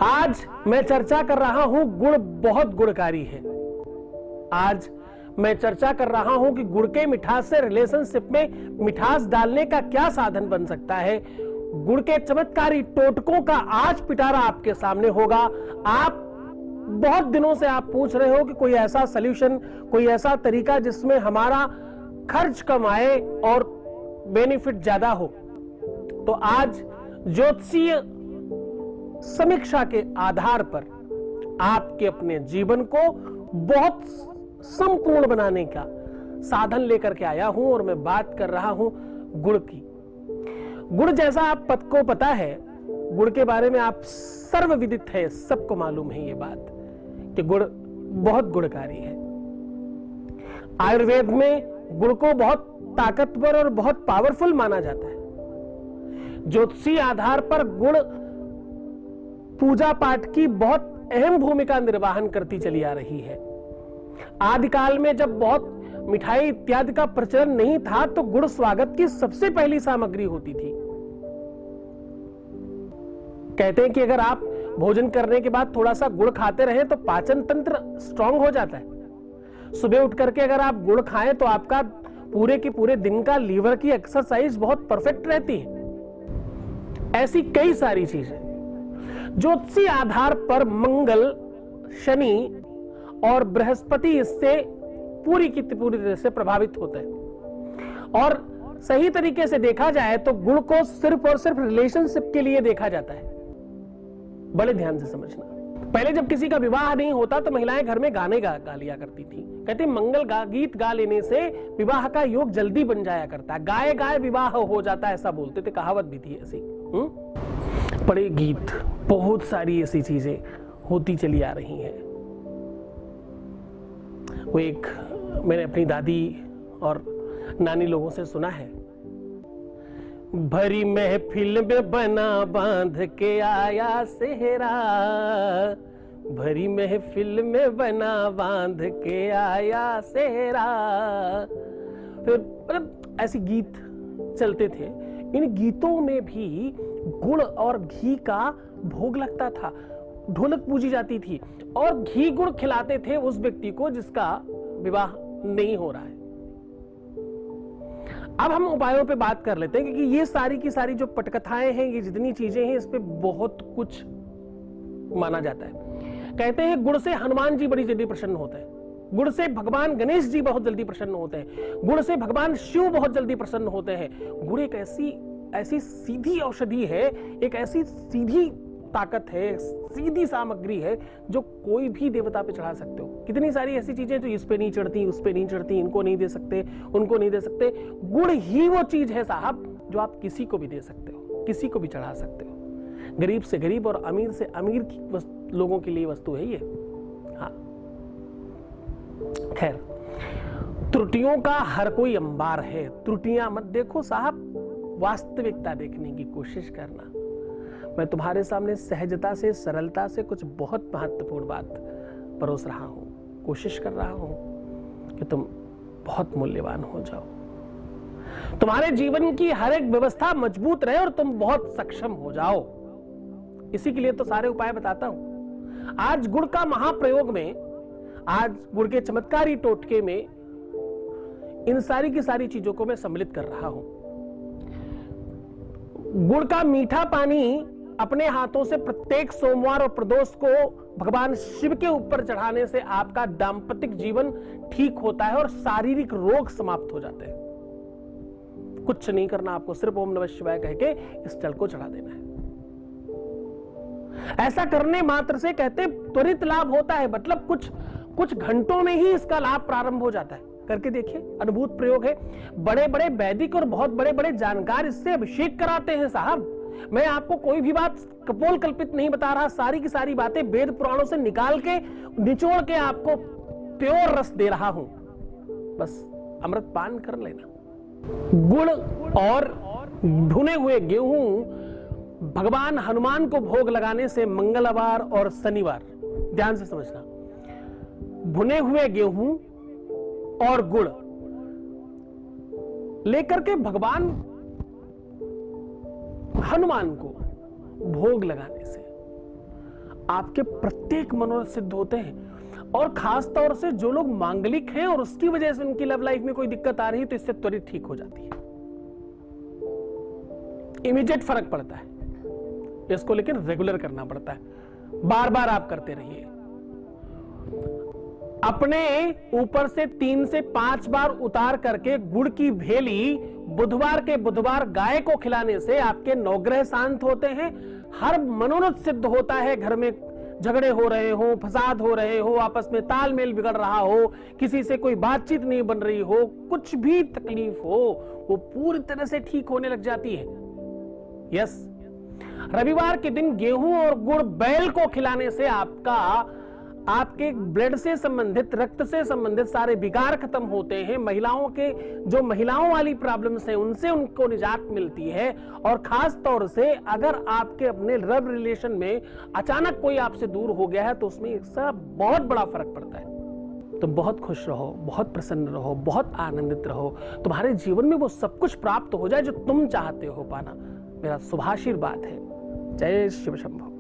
आज मैं चर्चा कर रहा हूं गुड़ बहुत गुणकारी है। आज मैं चर्चा कर रहा हूं कि गुड़ के मिठास से रिलेशनशिप में मिठास डालने का क्या साधन बन सकता है। गुड़ के चमत्कारी टोटकों का आज पिटारा आपके सामने होगा। आप बहुत दिनों से आप पूछ रहे हो कि कोई ऐसा सॉल्यूशन, कोई ऐसा तरीका जिसमें हमारा खर्च कम आए और बेनिफिट ज्यादा हो। तो आज ज्योतिषीय समीक्षा के आधार पर आपके अपने जीवन को बहुत संपूर्ण बनाने का साधन लेकर के आया हूं और मैं बात कर रहा हूं गुड़ की। गुड़ जैसा आप को पता है, गुड़ के बारे में आप सर्वविदित है, सबको मालूम है ये बात कि गुड़ बहुत गुणकारी है। आयुर्वेद में गुड़ को बहुत ताकतवर और बहुत पावरफुल माना जाता है। ज्योतिषीय आधार पर गुड़ पूजा पाठ की बहुत अहम भूमिका निर्वहन करती चली आ रही है। आदिकाल में जब बहुत मिठाई इत्यादि का प्रचलन नहीं था तो गुड़ स्वागत की सबसे पहली सामग्री होती थी। कहते हैं कि अगर आप भोजन करने के बाद थोड़ा सा गुड़ खाते रहे तो पाचन तंत्र स्ट्रांग हो जाता है। सुबह उठ करके अगर आप गुड़ खाएं तो आपका पूरे के पूरे दिन का लीवर की एक्सरसाइज बहुत परफेक्ट रहती है। ऐसी कई सारी चीजें ज्योतिषीय आधार पर मंगल, शनि और बृहस्पति इससे पूरी की पूरी तरह से प्रभावित होते हैं। और सही तरीके से देखा जाए तो गुड़ को सिर्फ और सिर्फ रिलेशनशिप के लिए देखा जाता है। बड़े ध्यान से समझना। पहले जब किसी का विवाह नहीं होता तो महिलाएं घर में गाने गा लिया करती थी। कहती मंगल गीत गा लेने से विवाह का योग जल्दी बन जाया करता है। गाए गाए विवाह हो जाता है, ऐसा बोलते थे, कहावत भी थी ऐसी। बड़े गीत, बहुत सारी ऐसी चीजें होती चली आ रही हैं। वो एक मैंने अपनी दादी और नानी लोगों से सुना है, भरी महफिल में बना बांध के आया सेहरा, भरी महफिल में बना बांध के आया सेहरा। फिर मतलब ऐसे गीत चलते थे। इन गीतों में भी गुड़ और घी का भोग लगता था, ढोलक पूजी जाती थी और घी गुड़ खिलाते थे उस व्यक्ति को जिसका विवाह नहीं हो रहा है। अब हम उपायों पे बात कर लेते हैं क्योंकि ये सारी की सारी जो पटकथाएं हैं, ये जितनी चीजें हैं, इस पे बहुत कुछ माना जाता है। कहते हैं गुड़ से हनुमान जी बड़ी जल्दी प्रसन्न होते हैं, गुड़ से भगवान गणेश जी बहुत जल्दी प्रसन्न होते हैं, गुड़ से भगवान शिव बहुत जल्दी प्रसन्न होते हैं। गुड़ एक ऐसी सीधी औषधि है, एक ऐसी सीधी ताकत है, सीधी सामग्री है जो कोई भी देवता पे चढ़ा सकते हो। कितनी सारी ऐसी चीजें जो इस पे नहीं चढ़ती, उस पे नहीं चढ़ती, इनको नहीं दे सकते, उनको नहीं दे सकते। गुड़ ही वो चीज है साहब जो आप किसी को भी दे सकते हो, किसी को भी चढ़ा सकते हो। गरीब से गरीब और अमीर से अमीर की लोगों के लिए वस्तु है ये। हाँ, खैर, त्रुटियों का हर कोई अंबार है। त्रुटियां मत देखो साहब, वास्तविकता देखने की कोशिश करना। मैं तुम्हारे सामने सहजता से, सरलता से कुछ बहुत महत्वपूर्ण बात परोस रहा हूं। कोशिश कर रहा हूं कि तुम बहुत मूल्यवान हो जाओ, तुम्हारे जीवन की हर एक व्यवस्था मजबूत रहे और तुम बहुत सक्षम हो जाओ। इसी के लिए तो सारे उपाय बताता हूं। आज गुड़ का महाप्रयोग में, आज गुड़ के चमत्कारी टोटके में इन सारी की सारी चीजों को मैं सम्मिलित कर रहा हूं। गुड़ का मीठा पानी अपने हाथों से प्रत्येक सोमवार और प्रदोष को भगवान शिव के ऊपर चढ़ाने से आपका दाम्पतिक जीवन ठीक होता है और शारीरिक रोग समाप्त हो जाते हैं। कुछ नहीं करना आपको, सिर्फ ओम नमः शिवाय कह के इस जल को चढ़ा देना है। ऐसा करने मात्र से कहते त्वरित लाभ होता है, मतलब कुछ घंटों में ही इसका लाभ प्रारंभ हो जाता है। करके देखिए, अद्भुत प्रयोग है। बड़े बड़े वैदिक और बहुत बड़े बड़े जानकार इससे अभिषेक कराते हैं साहब। मैं आपको कोई भी बात कपोल कल्पित नहीं बता रहा, सारी की सारी बातें वेद पुराणों से निकाल के निचोड़ के आपको प्योर रस दे रहा हूं। बस अमृत पान कर लेना। गुड़ और भुने हुए गेहूं भगवान हनुमान को भोग लगाने से मंगलवार और शनिवार, ध्यान से समझना, भुने हुए गेहूं और गुड़ लेकर के भगवान हनुमान को भोग लगाने से आपके प्रत्येक मनोरथ सिद्ध होते हैं। और खास तौर से जो लोग मांगलिक हैं और उसकी वजह से उनकी लव लाइफ में कोई दिक्कत आ रही है तो इससे त्वरित ठीक हो जाती है, इमीडिएट फर्क पड़ता है। इसको लेकिन रेगुलर करना पड़ता है, बार बार आप करते रहिए। अपने ऊपर से 3 से 5 बार उतार करके गुड़ की भेली बुधवार के बुधवार गाय को खिलाने से आपके नवग्रह शांत होते हैं, हर मनोरथ सिद्ध होता है। घर में झगड़े हो रहे हो, फसाद हो रहे हो, आपस में तालमेल बिगड़ रहा हो, किसी से कोई बातचीत नहीं बन रही हो, कुछ भी तकलीफ हो, वो पूरी तरह से ठीक होने लग जाती है। यस, रविवार के दिन गेहूं और गुड़ बैल को खिलाने से आपके ब्लड से संबंधित, रक्त से संबंधित सारे विकार खत्म होते हैं। महिलाओं के जो महिलाओं वाली प्रॉब्लम्स हैं उनसे उनको निजात मिलती है। और खास तौर से अगर आपके अपने लव रिलेशन में अचानक कोई आपसे दूर हो गया है तो उसमें इसका बहुत बड़ा फर्क पड़ता है। तो बहुत खुश रहो, बहुत प्रसन्न रहो, बहुत आनंदित रहो, तुम्हारे जीवन में वो सब कुछ प्राप्त हो जाए जो तुम चाहते हो पाना, मेरा शुभाशीर्वाद है। जय शिव शंभो।